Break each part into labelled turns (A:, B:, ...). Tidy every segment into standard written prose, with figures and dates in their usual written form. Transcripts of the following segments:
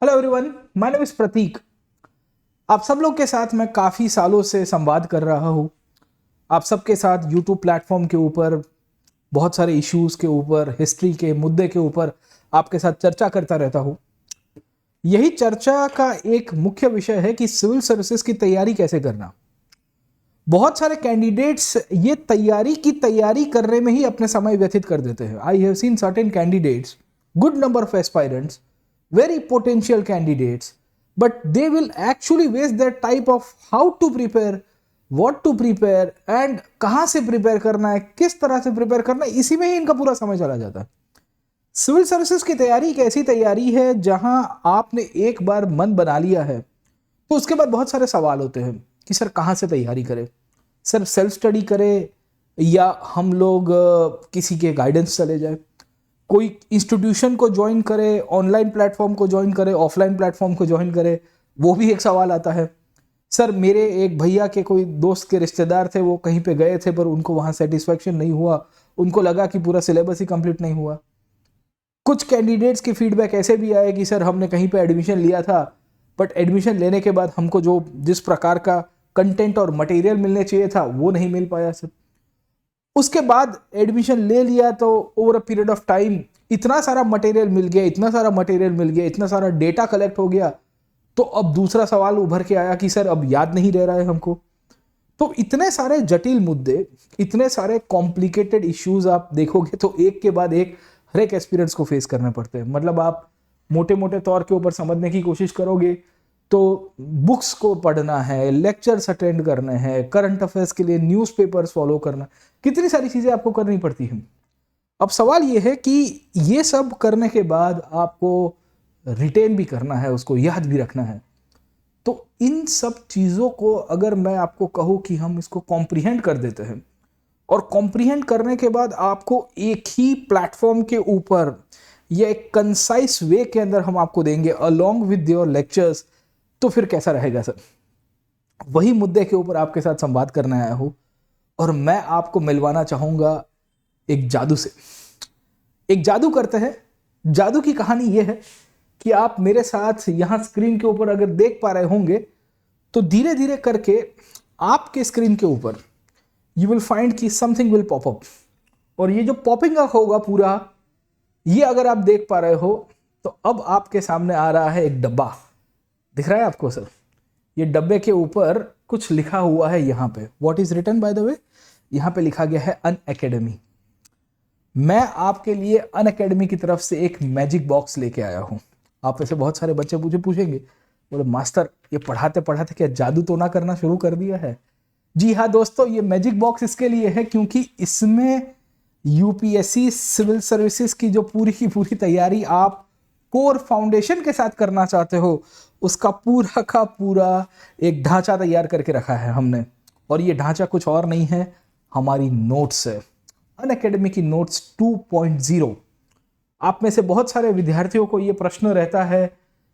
A: Hello everyone, my name is Prateek. आप सब लोग के साथ मैं काफ़ी सालों से संवाद कर रहा हूँ। आप सबके साथ यूट्यूब प्लेटफॉर्म के ऊपर बहुत सारे इश्यूज के ऊपर, हिस्ट्री के मुद्दे के ऊपर आपके साथ चर्चा करता रहता हूँ। यही चर्चा का एक मुख्य विषय है कि सिविल सर्विसेज की तैयारी कैसे करना। बहुत सारे कैंडिडेट्स ये तैयारी करने में ही अपने समय व्यतीत कर देते हैं। I have seen certain candidates, good number of aspirants, very potential candidates, but they will actually waste their time of how to prepare, what to prepare and कहाँ से प्रिपेयर करना है, किस तरह से प्रिपेयर करना है, इसी में ही इनका पूरा समय चला जाता है। सिविल सर्विसेज की तैयारी एक ऐसी तैयारी है जहां आपने एक बार मन बना लिया है तो उसके बाद बहुत सारे सवाल होते हैं कि सर कहाँ से तैयारी करें, सर सेल्फ स्टडी करें या हम लोग किसी के गाइडेंस चले जाए, कोई इंस्टीट्यूशन को ज्वाइन करे, ऑनलाइन प्लेटफॉर्म को ज्वाइन करे, ऑफलाइन प्लेटफॉर्म को ज्वाइन करे, वो भी एक सवाल आता है। सर मेरे एक भैया के कोई दोस्त के रिश्तेदार थे, वो कहीं पे गए थे पर उनको वहाँ सेटिस्फैक्शन नहीं हुआ, उनको लगा कि पूरा सिलेबस ही कंप्लीट नहीं हुआ। कुछ कैंडिडेट्स के फीडबैक ऐसे भी आए कि सर हमने कहीं पे एडमिशन लिया था बट एडमिशन लेने के बाद हमको जो जिस प्रकार का कंटेंट और मटेरियल मिलने चाहिए था वो नहीं मिल पाया सर। उसके बाद एडमिशन ले लिया तो over a period of time इतना सारा मटेरियल मिल गया, इतना सारा डेटा कलेक्ट हो गया, तो अब दूसरा सवाल उभर के आया कि सर अब याद नहीं रह रहा है हमको। तो इतने सारे जटिल मुद्दे, इतने सारे कॉम्प्लिकेटेड इश्यूज आप देखोगे तो एक के बाद एक हर एक एक्सपीरियंस को फेस करने पड़ते हैं। मतलब आप मोटे मोटे तौर के ऊपर समझने की कोशिश करोगे तो बुक्स को पढ़ना है, लेक्चर्स अटेंड करने हैं, करंट अफेयर्स के लिए न्यूज़पेपर्स फॉलो करना, कितनी सारी चीज़ें आपको करनी पड़ती हैं। अब सवाल ये है कि ये सब करने के बाद आपको रिटेन भी करना है, उसको याद भी रखना है। तो इन सब चीज़ों को अगर मैं आपको कहूँ कि हम इसको कॉम्प्रिहेंड कर देते हैं और कॉम्प्रिहेंड करने के बाद आपको एक ही प्लेटफॉर्म के ऊपर या एक कंसाइज वे के अंदर हम आपको देंगे अलोंग विद योर लेक्चर्स, तो फिर कैसा रहेगा सर। वही मुद्दे के ऊपर आपके साथ संवाद करने आया हूं और मैं आपको मिलवाना चाहूंगा एक जादू से। एक जादू करते हैं। जादू की कहानी यह है कि आप मेरे साथ यहां स्क्रीन के ऊपर अगर देख पा रहे होंगे तो धीरे धीरे करके आपके स्क्रीन के ऊपर यू विल फाइंड कि समथिंग विल पॉप अप, और ये जो पॉपिंग अप होगा पूरा, ये अगर आप देख पा रहे हो तो अब आपके सामने आ रहा है एक डब्बा। दिख रहा है आपको सर? ये डब्बे के ऊपर कुछ लिखा हुआ है यहाँ पे। What is written by the way? यहाँ पे लिखा गया है अनअकैडमी। मैं आपके लिए अनअकैडमी की तरफ से एक मैजिक बॉक्स लेके आया हूँ। आप ऐसे बहुत सारे बच्चे मुझे पूछेंगे, बोले मास्टर ये पढ़ाते पढ़ाते क्या जादू तो ना करना शुरू कर दिया है? जी हाँ दोस्तों, ये मैजिक बॉक्स इसके लिए है क्योंकि इसमें यूपीएससी सिविल सर्विसेज की जो पूरी की पूरी तैयारी आप कोर फाउंडेशन के साथ करना चाहते हो, उसका पूरा का पूरा एक ढांचा तैयार करके रखा है हमने। और ये ढांचा कुछ और नहीं है, हमारी नोट्स है, अनअकैडमी की नोट्स 2.0। आप में से बहुत सारे विद्यार्थियों को ये प्रश्न रहता है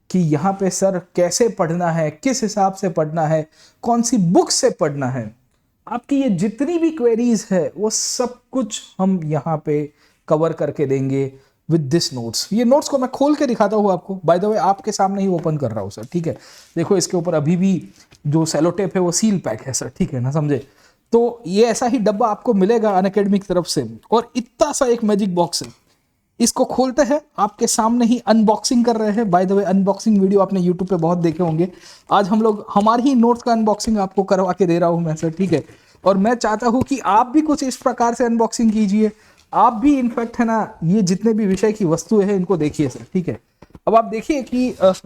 A: कि यहाँ पे सर कैसे पढ़ना है, किस हिसाब से पढ़ना है, कौन सी बुक से पढ़ना है। आपकी ये जितनी भी क्वेरीज है वो सब कुछ हम यहाँ पे कवर करके देंगे विद दिस नोट्स। ये नोट्स को मैं खोल के दिखाता हूँ आपको। बाय द वे आपके सामने ही ओपन कर रहा हूँ सर, ठीक है। देखो इसके ऊपर अभी भी जो सेलो टेप है वो सील पैक है सर, ठीक है ना, समझे। तो ये ऐसा ही डब्बा आपको मिलेगा अनअकैडमी की तरफ से, और इतना सा एक मैजिक बॉक्स है। इसको खोलते हैं, आपके सामने ही अनबॉक्सिंग कर रहे हैं। Bye the way unboxing video आपने यूट्यूब पे बहुत देखे होंगे। आज हम लोग हमारी ही नोट्स का अनबॉक्सिंग आपको करवा के दे रहा हूँ मैं सर, ठीक है। और मैं चाहता हूँ कि आप भी कुछ इस प्रकार से अनबॉक्सिंग कीजिए। आप भी इनफैक्ट है ना, ये जितने भी विषय की वस्तु है इनको देखिए सर, ठीक है। अब आप देखिए कि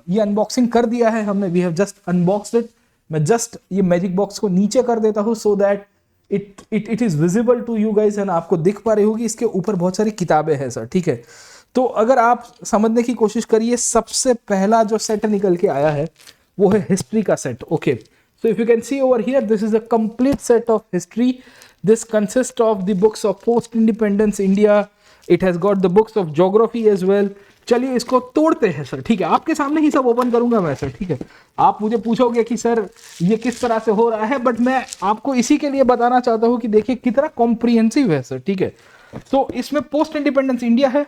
A: ये अनबॉक्सिंग कर दिया है हमने, we have just unboxed it. मैं जस्ट ये मैजिक बॉक्स को नीचे कर देता हूँ so that it is visible to you guys, है ना। आपको दिख पा रही होगी, इसके ऊपर बहुत सारी किताबें हैं सर, ठीक है। तो अगर आप समझने की कोशिश करिए, सबसे पहला जो सेट निकल के आया है वो है हिस्ट्री का set. Okay, so if you can see over here, this is a complete set of history. This consists of the books of post independence India. It has got the books of geography as well. चलिए इसको तोड़ते हैं sir, ठीक है। आपके सामने ही सब open करूंगा मैं सर, ठीक है। आप मुझे पूछोगे कि सर ये किस तरह से हो रहा है, बट मैं आपको इसी के लिए बताना चाहता हूं कि देखिए कितना कॉम्प्रिहेंसिव है सर, ठीक है। तो इसमें पोस्ट इंडिपेंडेंस इंडिया है,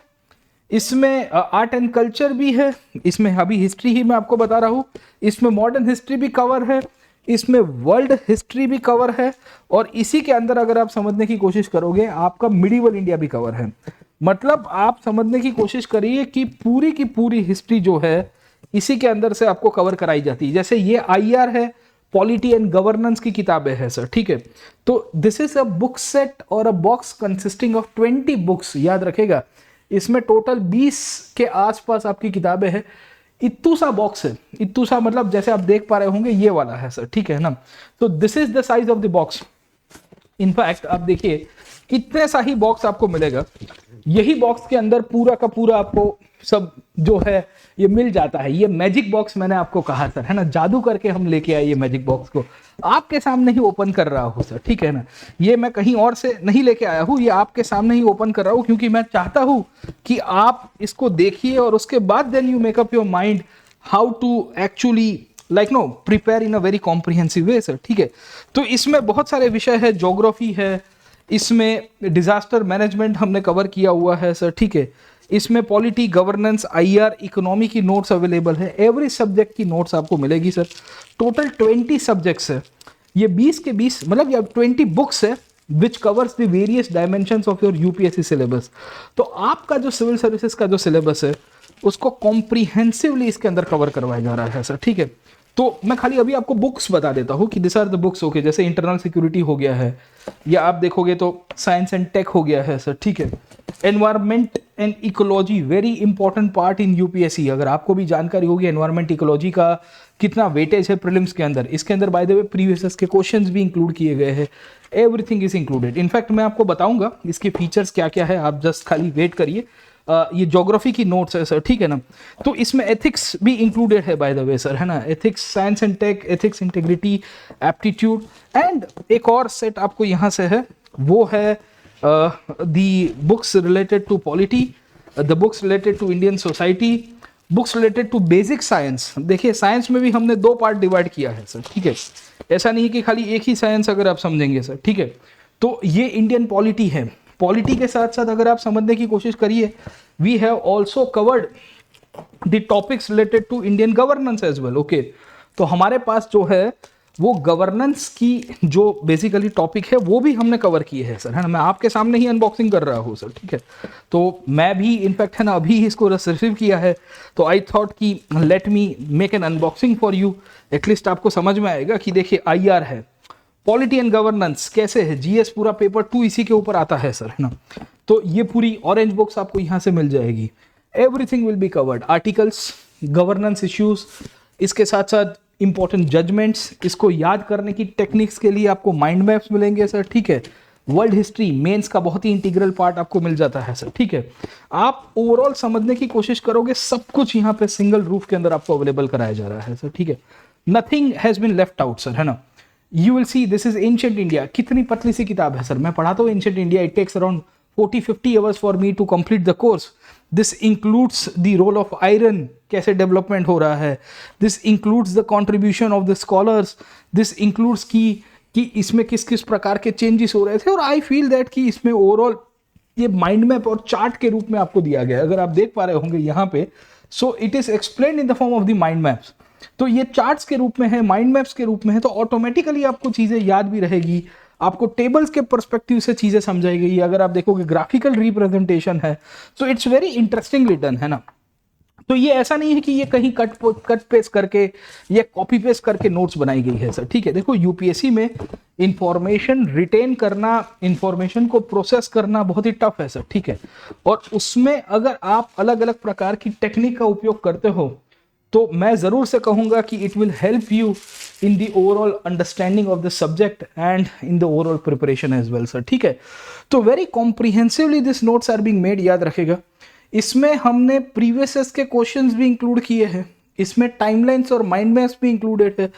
A: इसमें आर्ट एंड कल्चर भी है, इसमें अभी हिस्ट्री ही मैं आपको बता रहा हूँ, इसमें मॉडर्न हिस्ट्री भी कवर है, इसमें वर्ल्ड हिस्ट्री भी कवर है, और इसी के अंदर अगर आप समझने की कोशिश करोगे आपका मिडिवल इंडिया भी कवर है। मतलब आप समझने की कोशिश करिए कि पूरी की पूरी हिस्ट्री जो है इसी के अंदर से आपको कवर कराई जाती है। जैसे ये आईआर है, पॉलिटी एंड गवर्नेंस की किताबें हैं सर, ठीक है। तो this is a book set और a box consisting of 20 books, याद रखेगा इसमें टोटल 20 के आसपास आपकी किताबें हैं। इत्तू सा बॉक्स है, इत्तू सा मतलब जैसे आप देख पा रहे होंगे ये वाला है सर, ठीक है ना। तो this is the size of the box. In fact आप देखिए इतने सा ही बॉक्स आपको मिलेगा, यही बॉक्स के अंदर पूरा का पूरा आपको सब जो है ये मिल जाता है। ये मैजिक बॉक्स मैंने आपको कहा सर, है ना, जादू करके हम लेके आए ये मैजिक बॉक्स को, आपके सामने ही ओपन कर रहा हूँ सर, ठीक है ना। ये मैं कहीं और से नहीं लेके आया हूँ, ये आपके सामने ही ओपन कर रहा हूँ, क्योंकि मैं चाहता हूँ कि आप इसको देखिए और उसके बाद then you make up your mind how to actually prepare in a very comprehensive way sir, ठीक है। तो इसमें बहुत सारे विषय है, ज्योग्राफी है, इसमें डिजास्टर मैनेजमेंट हमने कवर किया हुआ है सर, ठीक है। इसमें पॉलिटी, गवर्नेंस, आईआर, इकोनॉमी की नोट्स अवेलेबल है, एवरी सब्जेक्ट की नोट्स आपको मिलेगी सर। टोटल 20 सब्जेक्ट्स है, ये 20 के 20 मतलब ये 20 बुक्स है which covers the various dimensions of your UPSC syllabus. तो आपका जो सिविल सर्विसेज का जो सिलेबस है उसको कॉम्प्रिहेंसिवली इसके अंदर कवर करवाया जा रहा है सर, ठीक है। तो मैं खाली अभी आपको बुक्स बता देता हूँ कि this are the books, okay. जैसे इंटरनल सिक्योरिटी हो गया है, या आप देखोगे तो साइंस एंड टेक हो गया है सर, ठीक है। Environment and ecology, very important part in UPSC. अगर आपको भी जानकारी होगी एनवायरमेंट इकोलॉजी का कितना वेटेज है प्रीलिम्स के अंदर, इसके अंदर बाय द वे प्रीवियस के क्वेश्चंस भी इंक्लूड किए गए हैं, एवरीथिंग इज इंक्लूडेड। इनफैक्ट मैं आपको बताऊंगा इसके फीचर्स क्या क्या है, आप जस्ट खाली वेट करिए। ये ज्योग्राफी की नोट्स है सर, ठीक है ना। तो इसमें एथिक्स भी इंक्लूडेड है बाय द वे सर, है ना, ethics, science and tech, ethics, integrity, aptitude, and एक और सेट आपको यहाँ से है, वो है the books related to polity, the books related to Indian society, books related to basic science. देखिए साइंस में भी हमने 2 पार्ट डिवाइड किया है सर, ठीक है। ऐसा नहीं कि खाली एक ही साइंस अगर आप समझेंगे सर, ठीक है। तो ये इंडियन पॉलिटी है, पॉलिटी के साथ साथ अगर आप समझने की कोशिश करिए, we have also covered the topics related to Indian governance as well, okay. तो हमारे पास जो है वो गवर्नेंस की जो बेसिकली टॉपिक है वो भी हमने कवर किए हैं सर, है ना। मैं आपके सामने ही अनबॉक्सिंग कर रहा हूँ सर, ठीक है। तो मैं भी इनफैक्ट, है ना, अभी इसको रिसीव किया है, तो आई थॉट कि let me make an unboxing for you, at least आपको समझ में आएगा कि देखिए आईआर है, पॉलिटी एंड गवर्नेंस कैसे है, जीएस पूरा पेपर 2 इसी के ऊपर आता है सर, है ना। तो ये पूरी ऑरेंज बुक्स आपको यहाँ से मिल जाएगी, everything will be covered, articles, governance issues, इसके साथ साथ इंपॉर्टेंट जजमेंट्स, इसको याद करने की टेक्निक्स के लिए आपको माइंड मैप्स मिलेंगे सर, ठीक है। वर्ल्ड हिस्ट्री मेंस का बहुत ही इंटीग्रल पार्ट आपको मिल जाता है सर, ठीक है। आप ओवरऑल समझने की कोशिश करोगे, सब कुछ यहाँ पे सिंगल रूफ के अंदर आपको अवेलेबल कराया जा रहा है सर, ठीक है। Nothing has been left out sir, है ना। You will see this is ancient India, कितनी पतली सी किताब है सर, मैं पढ़ाता हूँ ancient India, it takes around 40-50 hours for me to complete the course. This includes the role of iron, कैसे डेवलपमेंट हो रहा है, this includes the contribution of the scholars, this includes कि इसमें किस किस प्रकार के चेंजेस हो रहे थे, और आई फील दैट कि इसमें ओवरऑल ये माइंड मैप और चार्ट के रूप में आपको दिया गया है, अगर आप देख पा रहे होंगे यहाँ पे, so it is explained in the form of the mind maps. तो ये चार्ट्स के रूप में है, माइंड मैप्स के रूप में है, तो ऑटोमेटिकली आपको चीजें याद भी रहेगी, आपको टेबल्स के पर्सपेक्टिव से चीजें समझाई गई। अगर आप देखोगे ग्राफिकल रिप्रेजेंटेशन है, so it's very interestingly done, है ना। तो ये ऐसा नहीं है कि ये कहीं कट पेस्ट करके या कॉपी पेस्ट करके नोट्स बनाई गई है सर, ठीक है। देखो यूपीएससी में इंफॉर्मेशन रिटेन करना, इंफॉर्मेशन को प्रोसेस करना बहुत ही टफ है सर, ठीक है। और उसमें अगर आप अलग अलग प्रकार की टेक्निक का उपयोग करते हो तो मैं जरूर से कहूंगा कि it will help you in the overall understanding of the subject and in the overall preparation as well sir, ठीक है। तो very comprehensively this notes are being made, याद रखेगा। इसमें हमने प्रीवियस के क्वेश्चंस भी इंक्लूड किए हैं, इसमें टाइमलाइंस और माइंड मैप्स भी इंक्लूडेड है,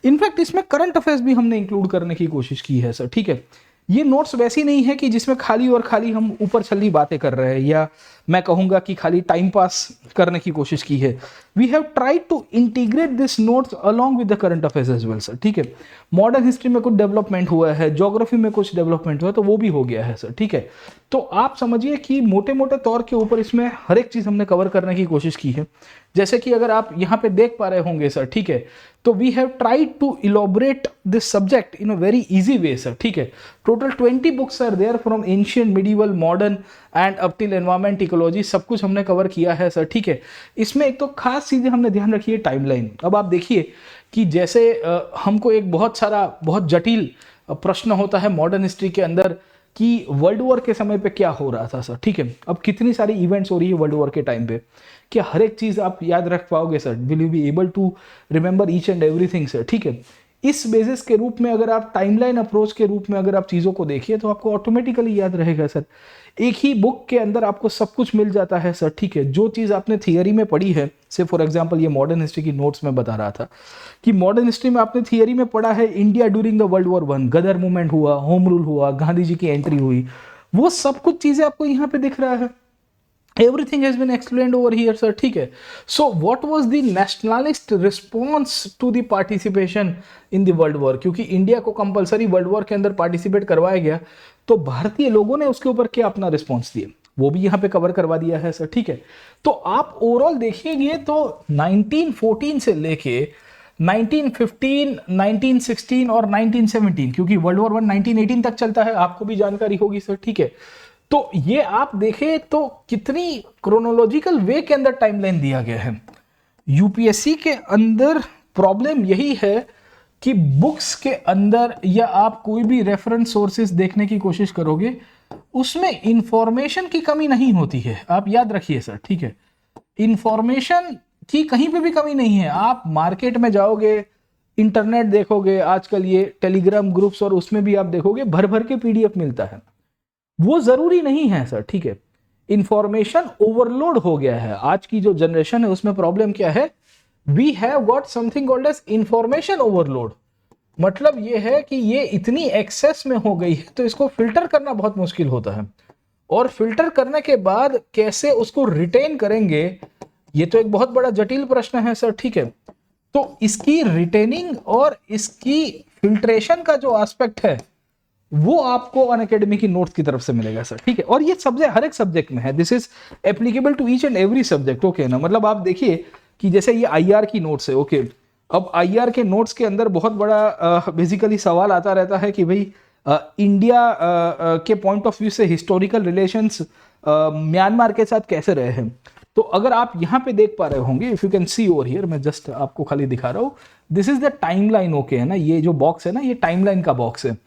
A: इनफैक्ट इसमें करंट अफेयर्स भी हमने इंक्लूड करने की कोशिश की है सर, ठीक है। ये नोट्स वैसी नहीं है कि जिसमें खाली और खाली हम ऊपर छल्ली बातें कर रहे हैं, या मैं कहूँगा कि खाली टाइम पास करने की कोशिश की है। We have tried to integrate this notes along with the current affairs as well sir, ठीक है। मॉडर्न हिस्ट्री में कुछ डेवलपमेंट हुआ है, ज्योग्राफी में कुछ डेवलपमेंट हुआ है, तो वो भी हो गया है सर, ठीक है। तो आप समझिए कि मोटे मोटे तौर के ऊपर इसमें हर एक चीज़ हमने कवर करने की कोशिश की है। जैसे कि अगर आप यहाँ पे देख पा रहे होंगे सर, ठीक है, तो we have tried to elaborate this subject in a very easy way sir, ठीक है। Total 20 books are there from ancient, medieval, modern and up till environment, ecology, सब कुछ हमने कवर किया है सर, ठीक है। इसमें एक तो खास चीज़ें हमने ध्यान रखी है, टाइमलाइन। अब आप देखिए कि जैसे हमको एक बहुत जटिल प्रश्न होता है मॉडर्न हिस्ट्री के अंदर कि वर्ल्ड वॉर के समय पे क्या हो रहा था सर, ठीक है। अब कितनी सारी इवेंट्स हो रही है वर्ल्ड वॉर के टाइम पे, क्या हर एक चीज़ आप याद रख पाओगे sir? Will you be able to remember each and everything sir, ठीक है। इस बेसिस के रूप में अगर आप टाइमलाइन अप्रोच के रूप में अगर आप चीज़ों को देखिए तो आपको ऑटोमेटिकली याद रहेगा सर। एक ही बुक के अंदर आपको सब कुछ मिल जाता है सर, ठीक है। जो चीज़ आपने थियरी में पढ़ी है, से फॉर एग्जांपल ये मॉडर्न हिस्ट्री की नोट्स में बता रहा था कि मॉडर्न हिस्ट्री में आपने थियरी में पढ़ा है India during the world war 1, गदर मूवमेंट हुआ, होम रूल हुआ, गांधी जी की एंट्री हुई, वो सब कुछ चीज़ें आपको यहाँ पे दिख रहा है। Everything has been explained over here, sir. ठीक है. So, what was the nationalist response to the participation in the World War? क्योंकि इंडिया को कंपलसरी वर्ल्ड वॉर के अंदर पार्टिसिपेट करवाया गया, तो भारतीय लोगों ने उसके ऊपर क्या अपना रिस्पॉन्स दिए, वो भी यहाँ पे कवर करवा दिया है सर, ठीक है। तो आप ओवरऑल देखिएगा तो 1914 से लेके 1915, 1916 और 1917, क्योंकि वर्ल्ड वॉर 1 1918 तक चलता है, आपको भी जानकारी होगी सर, ठीक है। तो ये आप देखें तो कितनी क्रोनोलॉजिकल वे के अंदर टाइमलाइन दिया गया है। यूपीएससी के अंदर प्रॉब्लम यही है कि बुक्स के अंदर या आप कोई भी रेफरेंस सोर्सेज देखने की कोशिश करोगे, उसमें इंफॉर्मेशन की कमी नहीं होती है, आप याद रखिए सर, ठीक है। इंफॉर्मेशन की कहीं पे भी कमी नहीं है। आप मार्केट में जाओगे, इंटरनेट देखोगे, आजकल ये टेलीग्राम ग्रुप्स और उसमें भी आप देखोगे भर भर के पीडीएफ मिलता है। वो जरूरी नहीं है सर, ठीक है। इंफॉर्मेशन ओवरलोड हो गया है। आज की जो जनरेशन है उसमें प्रॉब्लम क्या है, we have got something called as information overload. मतलब ये है कि ये इतनी एक्सेस में हो गई है तो इसको फिल्टर करना बहुत मुश्किल होता है, और फिल्टर करने के बाद कैसे उसको रिटेन करेंगे, ये तो एक बहुत बड़ा जटिल प्रश्न है सर, ठीक है। तो इसकी रिटेनिंग और इसकी फिल्ट्रेशन का जो एस्पेक्ट है वो आपको अनअकैडमी की नोट्स की तरफ से मिलेगा सर, ठीक है। और ये सब्जेक्ट हर एक सब्जेक्ट में है, this is applicable to each and every subject, okay ना। मतलब आप देखिए कि जैसे ये आईआर की नोट्स है, ओके। अब आईआर के नोट्स के अंदर बहुत बड़ा बेसिकली सवाल आता रहता है कि भाई इंडिया के पॉइंट ऑफ व्यू से हिस्टोरिकल रिलेशंस म्यांमार के साथ कैसे रहे हैं। तो अगर आप यहाँ पे देख पा रहे होंगे, if you can see over here, मैं जस्ट आपको खाली दिखा रहा हूँ, this is the timeline, okay है ना। ये जो बॉक्स है ना, ये टाइमलाइन का बॉक्स है।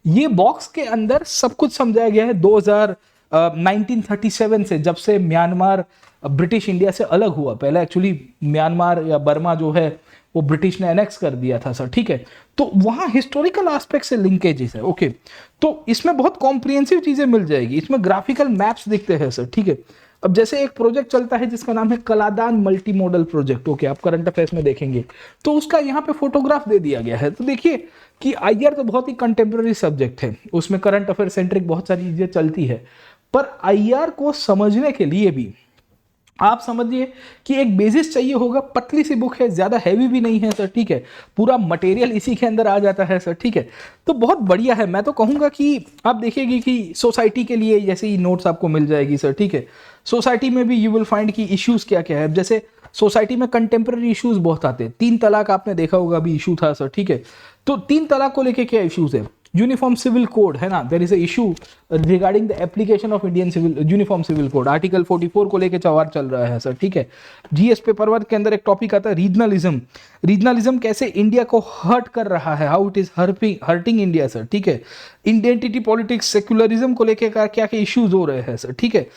A: ये बॉक्स के अंदर सब कुछ समझाया गया है 1937 से, जब से म्यांमार ब्रिटिश इंडिया से अलग हुआ। पहले एक्चुअली म्यांमार या बर्मा जो है वो ब्रिटिश ने एनेक्स कर दिया था सर, ठीक है। तो वहाँ हिस्टोरिकल एस्पेक्ट से लिंकेजेस है, ओके। तो इसमें बहुत कॉम्प्रिहेंसिव चीजें मिल जाएगी, इसमें ग्राफिकल मैप्स दिखते हैं सर, ठीक है। अब जैसे एक प्रोजेक्ट चलता है जिसका नाम है Kaladan multi modal project, okay, आप करंट अफेयर्स में देखेंगे तो उसका यहाँ पे फोटोग्राफ दे दिया गया है। तो देखिए कि आईआर तो बहुत ही कंटेम्प्रेरी सब्जेक्ट है, उसमें करंट अफेयर सेंट्रिक बहुत सारी चीजें चलती है, पर आईआर को समझने के लिए भी आप समझिए कि एक बेसिस चाहिए होगा। पतली सी बुक है, ज्यादा हैवी भी नहीं है सर, ठीक है। पूरा मटेरियल इसी के अंदर आ जाता है सर, ठीक है। तो बहुत बढ़िया है। मैं तो कहूंगा कि आप देखिएगी कि सोसाइटी के लिए जैसे ही नोट्स आपको मिल जाएगी सर, ठीक है। सोसाइटी में भी यू विल फाइंड कि इश्यूज क्या क्या है। जैसे सोसाइटी में कंटेम्प्रेरी इश्यूज बहुत आते हैं। 3 तलाक आपने देखा होगा, अभी इशू था सर, ठीक है। तो 3 तलाक को लेके क्या इश्यूज है, यूनिफॉर्म सिविल कोड है ना, there is a issue regarding the application of Indian civil uniform civil code, article 44 को लेके सवाल चल रहा है सर, ठीक है। जीएस पेपर वर्क के अंदर एक टॉपिक आता है रीजनलिज्म, रीजनलिज्म कैसे इंडिया को हर्ट कर रहा है, how it is hurting India sir, ठीक है। आइडेंटिटी पॉलिटिक्स, सेक्युलरिज्म को लेके क्या क्या इश्यूज हो रहे हैं सर, ठीक है।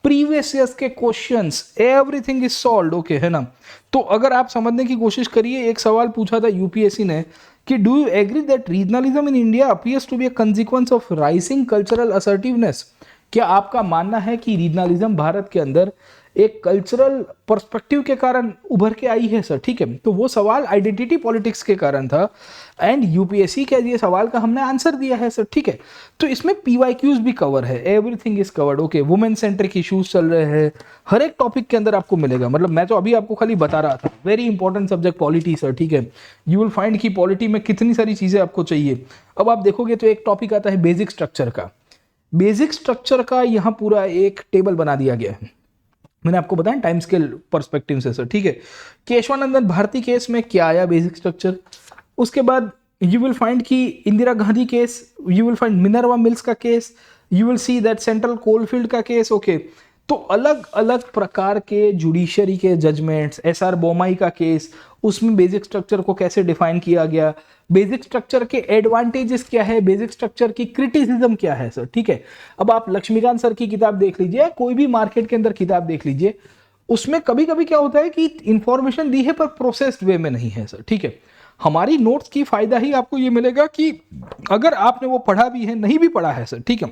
A: प्रीवियस ईयर्स के questions, everything is solved, okay है ना। तो अगर आप समझने की कोशिश करिए, एक सवाल पूछा था यूपीएससी ने कि do you agree that regionalism in India appears to be a consequence of rising cultural assertiveness. क्या आपका मानना है कि रीजनलिज्म भारत के अंदर एक कल्चरल पर्सपेक्टिव के कारण उभर के आई है सर, ठीक है। तो वो सवाल आइडेंटिटी पॉलिटिक्स के कारण था एंड यूपीएससी के ये सवाल का हमने आंसर दिया है सर, ठीक है। तो इसमें पीवाईक्यूज भी कवर है, everything is covered, okay. Women centric issues चल रहे हैं, हर एक टॉपिक के अंदर आपको मिलेगा। मतलब मैं तो अभी आपको खाली बता रहा था, very important subject polity sir, ठीक है। यू विल फाइंड कि पॉलिटी में कितनी सारी चीजें आपको चाहिए। अब आप देखोगे तो एक टॉपिक आता है बेसिक स्ट्रक्चर का। बेसिक स्ट्रक्चर का यहाँ पूरा एक टेबल बना दिया गया है, मैंने आपको बताया टाइम स्केल पर्सपेक्टिव से सर, ठीक है। केशवानंदन भारती केस में क्या आया बेसिक स्ट्रक्चर, उसके बाद यू विल फाइंड कि Indira Gandhi case, you will find Minerva Mills का case, you will see that Central Coalfield का केस, ओके। तो अलग अलग प्रकार के जुडिशरी के जजमेंट्स, एसआर बोमाई का केस, उसमें बेसिक स्ट्रक्चर को कैसे डिफाइन किया गया, बेसिक स्ट्रक्चर के एडवांटेजेस क्या है, बेसिक स्ट्रक्चर की क्रिटिसिज्म क्या है सर, ठीक है। अब आप लक्ष्मीकांत सर की किताब देख लीजिए, कोई भी मार्केट के अंदर किताब देख लीजिए, उसमें कभी कभी क्या होता है कि इंफॉर्मेशन दी है पर प्रोसेस्ड वे में नहीं है सर, ठीक है। हमारी नोट्स की फायदा ही आपको ये मिलेगा कि अगर आपने वो पढ़ा भी है, नहीं भी पढ़ा है सर, ठीक है,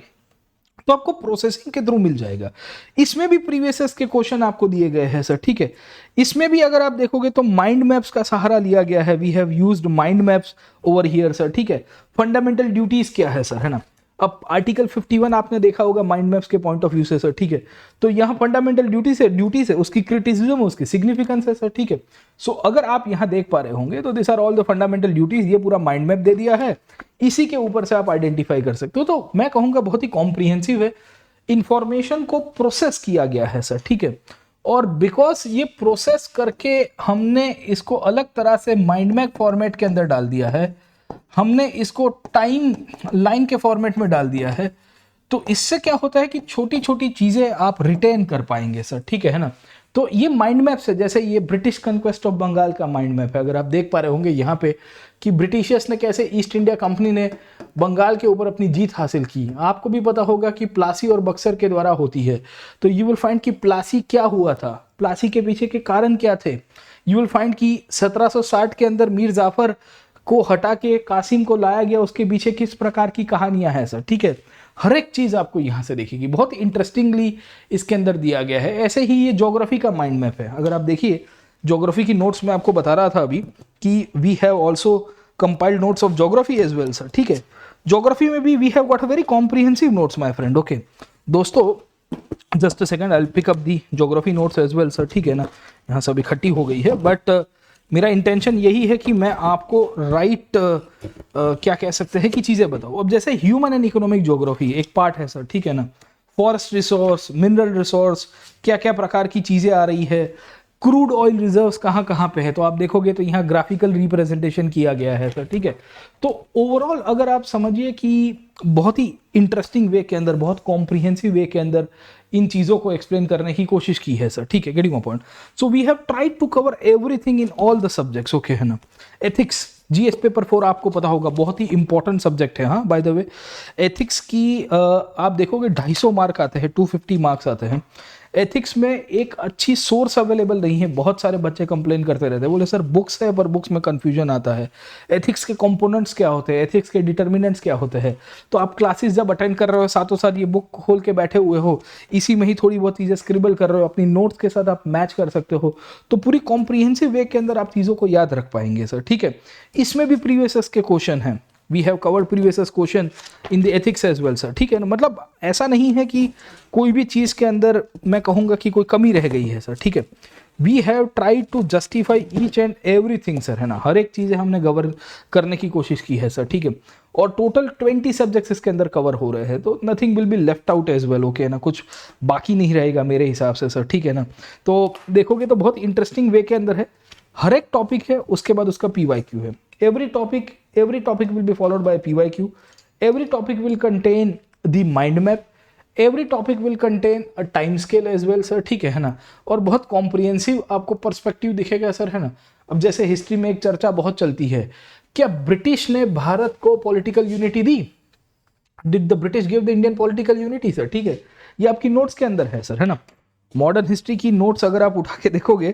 A: तो आपको प्रोसेसिंग के थ्रू मिल जाएगा। इसमें भी प्रीवियस के क्वेश्चन आपको दिए गए हैं सर, ठीक है। इसमें भी अगर आप देखोगे तो माइंड मैप्स का सहारा लिया गया है, we have used mind maps over here sir, ठीक है। फंडामेंटल ड्यूटीज क्या है सर, है ना। अब आर्टिकल 51 आपने देखा होगा माइंड मैप्स के पॉइंट ऑफ व्यू से सर, ठीक है। तो यहाँ फंडामेंटल ड्यूटीज है, उसकी क्रिटिसिज्म, उसकी सिग्निफिकेंस है सर, ठीक है। सो अगर आप यहाँ देख पा रहे होंगे तो this are all the fundamental duties, ये पूरा माइंड मैप दे दिया है, इसी के ऊपर से आप आइडेंटिफाई कर सकते हो। तो मैं कहूंगा बहुत ही कॉम्प्रिहेंसिव है, इंफॉर्मेशन को प्रोसेस किया गया है सर, ठीक है। और बिकॉज ये प्रोसेस करके हमने इसको अलग तरह से माइंड मैप फॉर्मेट के अंदर डाल दिया है, हमने इसको टाइम लाइन के फॉर्मेट में डाल दिया है, तो इससे क्या होता है कि छोटी छोटी चीजें आप रिटेन कर पाएंगे सर, ठीक है ना। तो ये माइंड मैप से, जैसे ये ब्रिटिश कन्क्वेस्ट ऑफ बंगाल का माइंड मैप है, अगर आप देख पा रहे होंगे यहाँ पे कि ब्रिटिशर्स ने कैसे ईस्ट इंडिया कंपनी ने बंगाल के ऊपर अपनी जीत हासिल की। आपको भी पता होगा कि प्लासी और बक्सर के द्वारा होती है। तो यू विल फाइंड कि प्लासी क्या हुआ था, प्लासी के पीछे के कारण क्या थे। यू विल फाइंड कि 1760 के अंदर मीर जाफर को हटा के कासिम को लाया गया, उसके पीछे किस प्रकार की कहानियां हैं सर, ठीक है। हर एक चीज आपको यहां से दिखेगी, बहुत इंटरेस्टिंगली इसके अंदर दिया गया है। ऐसे ही ये ज्योग्राफी का माइंड मैप है। अगर आप देखिए ज्योग्राफी की नोट्स में आपको बता रहा था अभी कि we have also compiled notes of geography as well sir, ठीक है। ज्योग्राफी में भी we have got a very comprehensive notes my friend, okay. दोस्तों just a second, I will pick up the geography notes as well sir, ठीक है ना। यहाँ सब इकट्ठी हो गई है, बट मेरा इंटेंशन यही है कि मैं आपको राइट क्या कह सकते हैं कि चीज़ें बताऊँ। अब जैसे ह्यूमन एंड इकोनॉमिक ज्योग्राफी एक पार्ट है सर, ठीक है ना। फॉरेस्ट रिसोर्स, मिनरल रिसोर्स, क्या क्या प्रकार की चीज़ें आ रही है, क्रूड ऑयल रिजर्व्स कहाँ कहाँ पे है, तो आप देखोगे तो यहाँ ग्राफिकल रिप्रेजेंटेशन किया गया है सर, ठीक है। तो ओवरऑल अगर आप समझिए कि बहुत ही इंटरेस्टिंग वे के अंदर, बहुत कॉम्प्रिहेंसिव वे के अंदर इन चीज़ों को एक्सप्लेन करने की कोशिश की है सर, ठीक है। Getting my point. So we have tried to cover everything in all the subjects, okay, है ना। एथिक्स, जीएस पेपर 4 आपको पता होगा, बहुत ही इंपॉर्टेंट सब्जेक्ट है। हाँ, बाय द वे एथिक्स की आप देखोगे 250 मार्क आते हैं, 250 मार्क्स आते हैं। एथिक्स में एक अच्छी सोर्स अवेलेबल नहीं है, बहुत सारे बच्चे कंप्लेन करते रहते हैं, बोले सर बुक्स है पर बुक्स में कंफ्यूजन आता है, एथिक्स के कंपोनेंट्स क्या होते हैं, एथिक्स के डिटर्मिनेंट्स क्या होते हैं। तो आप क्लासेस जब अटेंड कर रहे हो, साथों साथ ये बुक खोल के बैठे हुए हो, इसी में ही थोड़ी बहुत चीज़ें स्क्रिबल कर रहे हो, अपनी नोट्स के साथ आप मैच कर सकते हो, तो पूरी कॉम्प्रिहेंसिव वे के अंदर आप चीज़ों को याद रख पाएंगे सर, ठीक है। इसमें भी प्रीवियस के क्वेश्चन हैं, we have covered previous question in the ethics as well sir, ठीक है ना। मतलब ऐसा नहीं है कि कोई भी चीज़ के अंदर मैं कहूँगा कि कोई कमी रह गई है सर, ठीक है। We have tried to justify each and everything sir, है ना। हर एक चीज़ें हमने कवर करने की कोशिश की है सर, ठीक है। और टोटल 20 सब्जेक्ट्स इसके अंदर कवर हो रहे हैं, तो nothing will be left out as well, okay ना। कुछ बाकी नहीं रहेगा मेरे हिसाब से सर, ठीक है ना। तो देखोगे तो बहुत इंटरेस्टिंग वे के अंदर है, हर एक टॉपिक है, उसके बाद उसका PYQ है। every topic will be followed by a PYQ. Every topic will contain the mind map. Every topic will contain a time scale as well sir, ठीक है ना। और बहुत कॉम्प्रिहेंसिव आपको पर्सपेक्टिव दिखेगा सर, है ना। अब जैसे हिस्ट्री में एक चर्चा बहुत चलती है, क्या ब्रिटिश ने भारत को political unity the? Did the British give the Indian political unity sir, ठीक है। ये आपकी नोट्स के अंदर है सर, है ना। मॉडर्न हिस्ट्री की नोट्स अगर आप उठा के देखोगे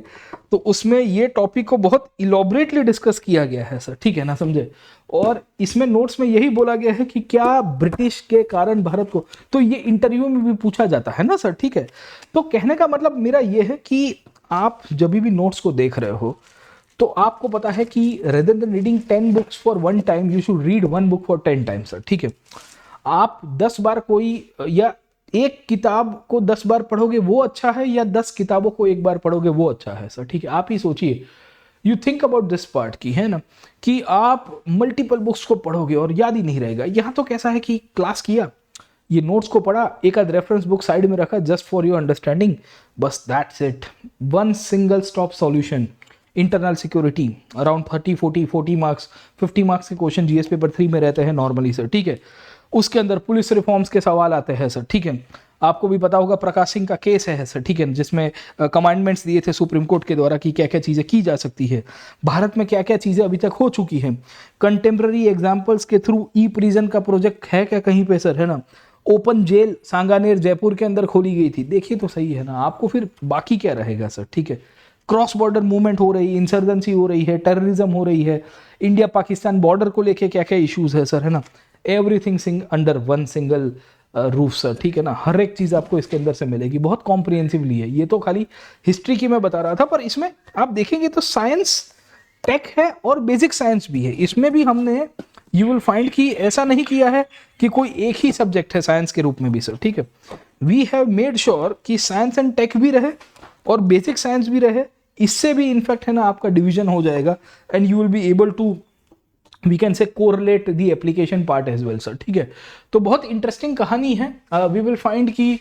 A: तो उसमें ये टॉपिक को बहुत इलॉबरेटली डिस्कस किया गया है सर, ठीक है ना, समझे। और इसमें नोट्स में यही बोला गया है कि क्या ब्रिटिश के कारण भारत को, तो ये इंटरव्यू में भी पूछा जाता है ना सर, ठीक है। तो कहने का मतलब मेरा ये है कि आप जब भी नोट्स को देख रहे हो तो आपको पता है कि rather than reading 10 books for 1 time you should read 1 book for 10 times sir, ठीक है। आप 10 बार कोई या एक किताब को 10 बार पढ़ोगे वो अच्छा है, या 10 किताबों को एक बार पढ़ोगे वो अच्छा है सर, ठीक है। आप ही सोचिए, you think about this part की, है ना, कि आप मल्टीपल बुक्स को पढ़ोगे और याद ही नहीं रहेगा। यहाँ तो कैसा है कि क्लास किया, ये नोट्स को पढ़ा, एक आध रेफरेंस बुक साइड में रखा जस्ट फॉर योर अंडरस्टैंडिंग, बस that's it. One single stop solution, internal security around 40 marks 50 marks के क्वेश्चन जीएस पेपर 3 में रहते हैं नॉर्मली सर, ठीक है। उसके अंदर पुलिस रिफॉर्म्स के सवाल आते हैं सर, ठीक है। आपको भी पता होगा प्रकाश सिंह का केस है सर, ठीक है, जिसमें कमांडमेंट्स दिए थे सुप्रीम कोर्ट के द्वारा कि क्या क्या चीज़ें की जा सकती है, भारत में क्या क्या चीज़ें अभी तक हो चुकी हैं। कंटेम्प्रेरी एग्जाम्पल्स के थ्रू ई प्रिजन का प्रोजेक्ट है क्या कहीं पे सर, है ना। ओपन जेल सांगानेर जयपुर के अंदर खोली गई थी, देखिए तो सही है ना, आपको फिर बाकी क्या रहेगा सर, ठीक है। क्रॉस बॉर्डर मूवमेंट हो रही है, इंसर्जेंसी हो रही है, टेररिज्म हो रही है, इंडिया पाकिस्तान बॉर्डर को लेके क्या क्या इश्यूज है सर, है ना। Everything under one single roof sir, ठीक है ना। हर एक चीज आपको इसके अंदर से मिलेगी, बहुत कॉम्प्रिहेंसिवली है। ये तो खाली हिस्ट्री की मैं बता रहा था, पर इसमें आप देखेंगे तो साइंस, टेक है और बेसिक साइंस भी है। इसमें भी हमने यू विल फाइंड कि ऐसा नहीं किया है कि कोई एक ही सब्जेक्ट है साइंस के रूप में भी सर, ठीक है। वी हैव मेड श्योर कि साइंस एंड टेक भी रहे और बेसिक साइंस भी रहे। इससे भी इनफैक्ट है ना आपका डिवीजन हो जाएगा and you will be able to, we can say correlate the application part as well sir, ठीक है। तो बहुत इंटरेस्टिंग कहानी है। वी विल फाइंड कि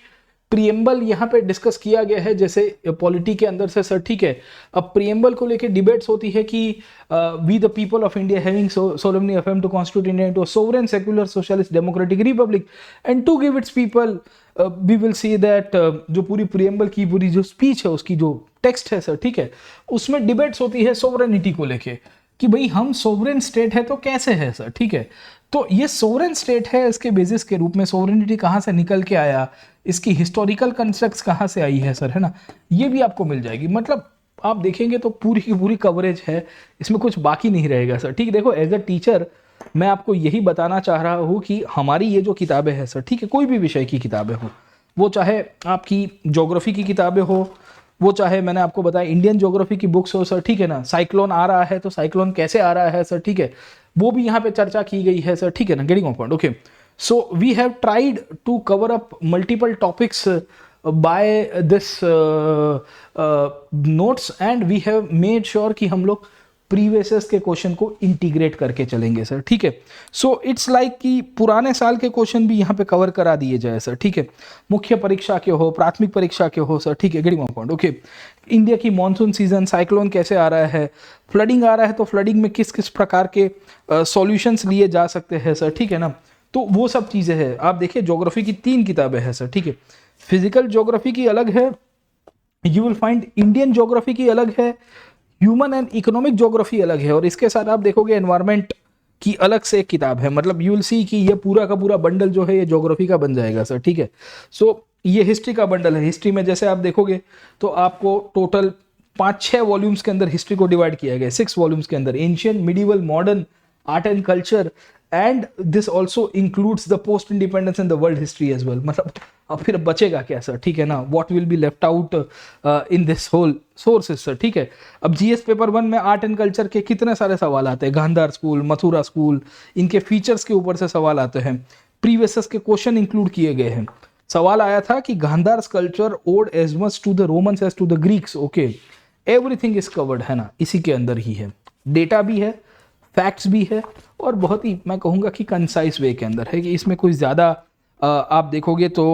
A: प्रियम्बल यहाँ पे डिस्कस किया गया है जैसे पॉलिटी के अंदर से सर, ठीक है। अब प्रियम्बल को लेके डिबेट्स होती है कि we the people of India having solemnly affirm to constitute India into a sovereign secular socialist democratic republic and to give its people, we will see that जो पूरी प्रियम्बल की पूरी जो स्पीच है, उसकी जो टेक्स्ट है सर, ठीक है, उसमें डिबेट्स होती है सोवरेनिटी को लेके कि भाई हम सोवरेन स्टेट है तो कैसे है सर, ठीक है। तो ये सोवरेन स्टेट है, इसके बेसिस के रूप में सोवरेनिटी कहाँ से निकल के आया, इसकी हिस्टोरिकल कंस्ट्रक्ट्स कहाँ से आई है सर, है ना, ये भी आपको मिल जाएगी। मतलब आप देखेंगे तो पूरी की पूरी कवरेज है, इसमें कुछ बाकी नहीं रहेगा सर, ठीक है। देखो एज अ टीचर मैं आपको यही बताना चाह रहा हूँ कि हमारी ये जो किताबें हैं सर, ठीक है, कोई भी विषय की किताबें हो, वो चाहे आपकी ज्योग्राफी की किताबें हो, वो चाहे मैंने आपको बताया इंडियन ज्योग्राफी की बुक्स हो सर, ठीक है ना। साइक्लोन आ रहा है तो साइक्लोन कैसे आ रहा है सर, ठीक है, वो भी यहाँ पे चर्चा की गई है सर, ठीक है ना, getting on point, okay. So we have tried to cover up multiple topics by this notes and we have made sure कि हम लोग प्रीवियस के क्वेश्चन को इंटीग्रेट करके चलेंगे सर, ठीक है। सो इट्स लाइक कि पुराने साल के क्वेश्चन भी यहाँ पे कवर करा दिए जाए सर, ठीक है। मुख्य परीक्षा के हो, प्राथमिक परीक्षा के हो सर, ठीक है, getting on point, okay. India की मॉनसून सीजन, साइक्लोन कैसे आ रहा है, फ्लडिंग आ रहा है तो फ्लडिंग में किस किस प्रकार के सॉल्यूशंस लिए जा सकते हैं सर, ठीक है ना। तो वो सब चीज़ें हैं। आप देखिए ज्योग्राफी की 3 किताबें हैं सर, ठीक है। फिजिकल ज्योग्राफी की अलग है, you will find Indian geography की अलग है, ह्यूमन एंड इकोनॉमिक ज्योग्राफी अलग है, और इसके साथ आप देखोगे एनवायरमेंट की अलग से एक किताब है। मतलब यू विल सी कि ये पूरा का पूरा बंडल जो है ये ज्योग्राफी का बन जाएगा सर, ठीक है। सो ये हिस्ट्री का बंडल है। हिस्ट्री में जैसे आप देखोगे तो आपको टोटल 5-6 वॉल्यूम्स के अंदर हिस्ट्री को डिवाइड किया गया है, 6 वॉल्यूम्स के अंदर, ancient, medieval, modern, art and culture, and this also includes the post independence and the world history as well. मतलब अब फिर बचेगा क्या सर, ठीक है ना, what will be left out in this whole sources sir, ठीक है। अब जीएस पेपर 1 में आर्ट एंड कल्चर के कितने सारे सवाल आते हैं, गांधार स्कूल, मथुरा स्कूल, इनके फीचर्स के ऊपर से सवाल आते हैं, प्रीवियस के क्वेश्चन इंक्लूड किए गए हैं। सवाल आया था कि Gandhara culture owed as much to the Romans as to the Greeks, okay, everything is covered, है ना, इसी के अंदर ही है। डेटा भी है, फैक्ट्स भी है, और बहुत ही मैं कहूँगा कि कंसाइज वे के अंदर है कि इसमें कोई ज़्यादा आप देखोगे तो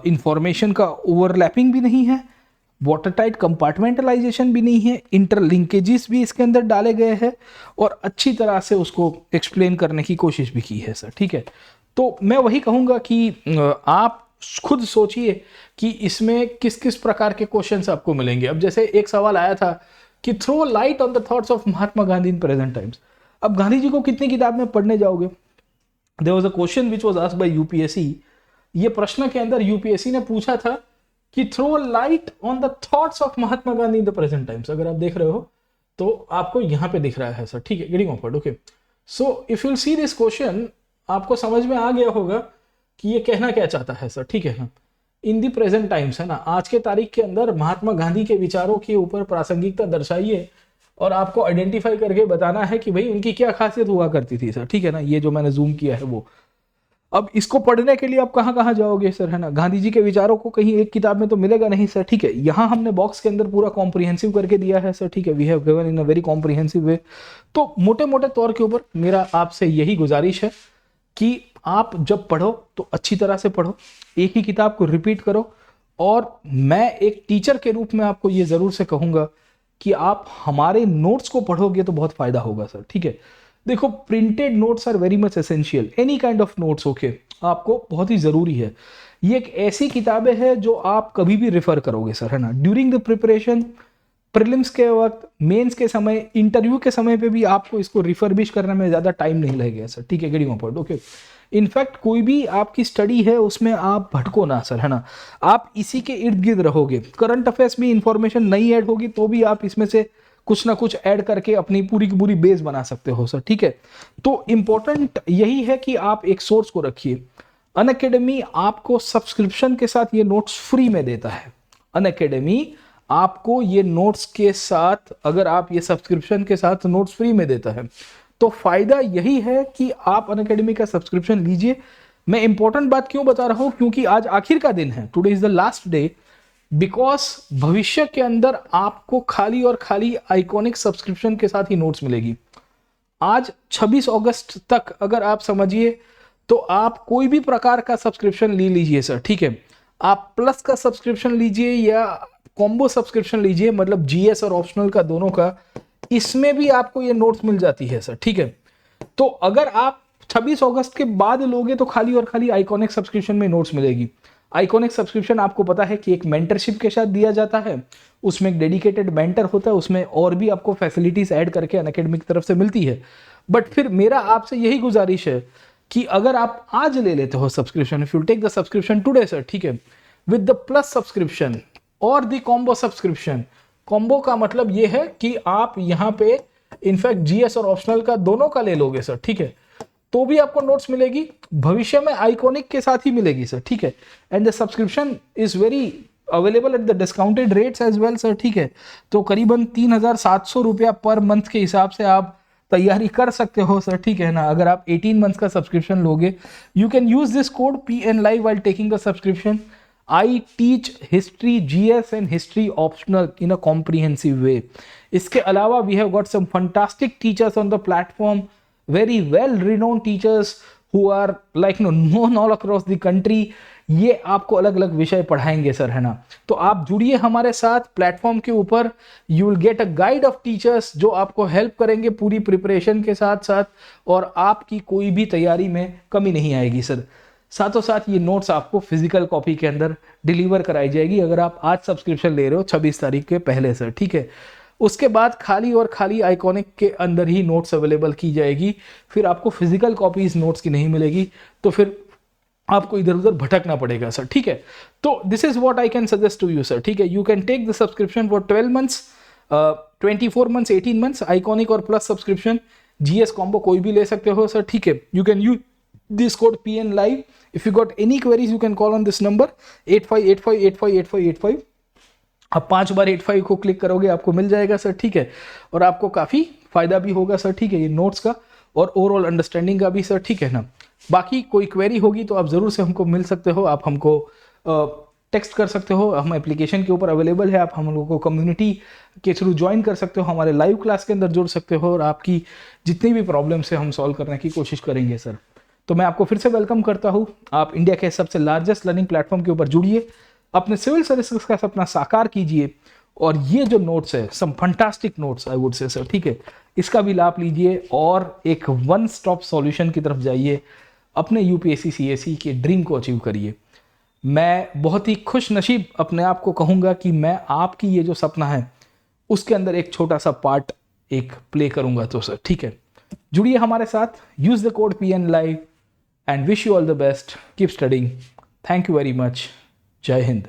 A: इंफॉर्मेशन का ओवरलैपिंग भी नहीं है, वाटर टाइट कंपार्टमेंटलाइजेशन भी नहीं है, इंटरलिंकेजेस भी इसके अंदर डाले गए हैं, और अच्छी तरह से उसको एक्सप्लेन करने की कोशिश भी की है सर, ठीक है। तो मैं वही कहूँगा कि आप खुद सोचिए कि इसमें किस किस प्रकार के क्वेश्चंस आपको मिलेंगे। अब जैसे एक सवाल आया था कि throw light on the thoughts of Mahatma Gandhi in present times. अब गांधी जी को कितनी किताब में पढ़ने जाओगे। There was a question which was asked by UPSC. ये प्रश्न के अंदर यूपीएससी ने पूछा था कि throw light on the thoughts of Mahatma Gandhi in the present times. अगर आप देख रहे हो तो आपको यहां पे दिख रहा है सर, ठीक है, getting off, okay. So if you see this question, आपको समझ में आ गया होगा कि ये कहना क्या चाहता है सर, ठीक है ना। इन दी प्रेजेंट टाइम्स, है ना, आज के तारीख के अंदर महात्मा गांधी के विचारों के ऊपर प्रासंगिकता दर्शाइए और आपको आइडेंटिफाई करके बताना है कि भाई उनकी क्या खासियत हुआ करती थी सर, ठीक है ना। ये जो मैंने जूम किया है वो, अब इसको पढ़ने के लिए आप कहाँ कहाँ जाओगे सर, है ना। गांधी जी के विचारों को कहीं एक किताब में तो मिलेगा नहीं सर, ठीक है। यहाँ हमने बॉक्स के अंदर पूरा कॉम्प्रिहेंसिव करके दिया है सर, ठीक है। We have given in a very comprehensive way. तो मोटे मोटे तौर के ऊपर मेरा आपसे यही गुजारिश है कि आप जब पढ़ो तो अच्छी तरह से पढ़ो, एक ही किताब को रिपीट करो। और मैं एक टीचर के रूप में आपको ये जरूर से कहूंगा कि आप हमारे नोट्स को पढ़ोगे तो बहुत फायदा होगा सर, ठीक है। देखो, printed notes are very much essential, any kind of notes, okay, आपको बहुत ही जरूरी है। ये एक ऐसी किताबें है जो आप कभी भी रेफर करोगे सर, है ना, ड्यूरिंग द प्रिपरेशन, प्रीलिम्स के वक्त, मेंस के समय, इंटरव्यू के समय पे भी आपको इसको रिफर्बिश करने में ज्यादा टाइम नहीं लगेगा सर, ठीक है। Getting my point, okay. In fact कोई भी आपकी स्टडी है उसमें आप भटको ना सर, है ना। आप इसी के इर्द गिर्द रहोगे। करंट अफेयर्स में इंफॉर्मेशन नहीं ऐड होगी तो भी आप इसमें से कुछ ना कुछ ऐड करके अपनी पूरी की पूरी बेस बना सकते हो सर, ठीक है। तो इंपॉर्टेंट यही है कि आप एक सोर्स को रखिए। अनअकैडमी आपको सब्सक्रिप्शन के साथ ये नोट्स फ्री में देता है। अनअकैडमी आपको ये नोट्स के साथ, अगर आप ये सब्सक्रिप्शन के साथ नोट्स फ्री में देता है तो फायदा यही है कि आप अनअकैडमी का सब्सक्रिप्शन लीजिए। मैं इंपॉर्टेंट बात क्यों बता रहा हूं, क्योंकि आज आखिर का दिन है, today is the last day, because भविष्य के अंदर आपको खाली और खाली आइकॉनिक सब्सक्रिप्शन के साथ ही नोट्स मिलेगी। आज 26 अगस्त तक अगर आप समझिए तो आप कोई भी प्रकार का सब्सक्रिप्शन ले लीजिए सर, ठीक है। आप प्लस का सब्सक्रिप्शन लीजिए या कॉम्बो सब्सक्रिप्शन लीजिए, मतलब जीएस और ऑप्शनल का दोनों का, इसमें भी आपको ये नोट्स मिल जाती है सर, ठीक है। तो अगर आप 26 अगस्त के बाद लोगे तो खाली और खाली आइकॉनिक सब्सक्रिप्शन में नोट्स मिलेगी। आइकॉनिक सब्सक्रिप्शन आपको पता है कि एक मेंटरशिप के साथ दिया जाता है, उसमें एक डेडिकेटेड मेंटर होता है, उसमें और भी आपको फैसिलिटीज ऐड करके अनअकैडमी की तरफ से मिलती है। बट फिर मेरा आपसे यही गुजारिश है कि अगर आप आज ले लेते हो subscription, if you take the subscription today sir, ठीक है, विद द प्लस सब्सक्रिप्शन और द कॉम्बो सब्सक्रिप्शन। कॉम्बो का मतलब ये है कि आप यहाँ पे इनफैक्ट जीएस और ऑप्शनल का दोनों का ले लोगे सर, ठीक है, तो भी आपको नोट्स मिलेगी। भविष्य में आइकॉनिक के साथ ही मिलेगी सर, ठीक है। And the subscription is very available at the discounted rates as well sir, ठीक है। तो करीबन 3,700 रुपया पर मंथ के हिसाब से आप तैयारी कर सकते हो सर, ठीक है ना। अगर आप 18 मंथ्स का सब्सक्रिप्शन लोगे, you can use this code PN Live while taking the subscription. I teach history, GS and history optional in a comprehensive way. इसके अलावा we have got some fantastic teachers on the platform, very well renowned teachers who are like known all across the country. ये आपको अलग अलग विषय पढ़ाएंगे sir, है ना। तो आप जुड़िए हमारे साथ प्लेटफॉर्म के ऊपर। You will get a guide of teachers जो आपको हेल्प करेंगे पूरी प्रिपरेशन के साथ साथ, और आपकी कोई भी तैयारी में कमी नहीं आएगी सर। साथों साथ ये नोट्स आपको फिजिकल कॉपी के अंदर डिलीवर कराई जाएगी अगर आप आज सब्सक्रिप्शन ले रहे हो 26 तारीख के पहले सर, ठीक है। उसके बाद खाली और खाली आइकॉनिक के अंदर ही नोट्स अवेलेबल की जाएगी, फिर आपको फिजिकल कॉपी इस नोट्स की नहीं मिलेगी, तो फिर आपको इधर उधर भटकना पड़ेगा सर, ठीक है। तो this is what I can suggest to you sir, ठीक है। You can take the subscription for 12 months, 24 months, 18 months, iconic और प्लस सब्सक्रिप्शन, जीएस कॉम्बो कोई भी ले सकते हो सर, ठीक है। You can use this code PN Live. If you got any queries you can call on this number 8585858585. आप 5 बार 85 को क्लिक करोगे आपको मिल जाएगा सर, ठीक है। और आपको काफी फायदा भी होगा सर, ठीक है, ये नोट्स का और ओवरऑल अंडरस्टैंडिंग का भी सर, ठीक है ना। बाकी कोई क्वेरी होगी तो आप जरूर से हमको मिल सकते हो, आप हमको टेक्स्ट कर सकते हो, हम एप्लीकेशन के ऊपर अवेलेबल है, आप हम लोगों को कम्युनिटी के थ्रू ज्वाइन कर सकते हो, हमारे लाइव क्लास के अंदर जुड़ सकते हो, और आपकी जितनी भी प्रॉब्लम्स है हम सॉल्व करने की कोशिश करेंगे सर। तो मैं आपको फिर से वेलकम करता हूं, आप इंडिया के सबसे लार्जेस्ट लर्निंग प्लेटफॉर्म के ऊपर जुड़िए, अपने सिविल सर्विसेज का सपना साकार कीजिए, और ये जो नोट्स है some fantastic notes I would say sir, ठीक है, इसका भी लाभ लीजिए और एक वन स्टॉप सॉल्यूशन की तरफ जाइए, अपने यूपीएससी सीएसई के ड्रीम को अचीव करिए। मैं बहुत ही खुश नसीब अपने आप को कहूँगा कि मैं आपकी ये जो सपना है उसके अंदर एक छोटा सा पार्ट एक प्ले करूँगा, तो सर ठीक है, जुड़िए हमारे साथ, use the code PN Live and wish you all the best. Keep studying. Thank you very much. Jai Hind.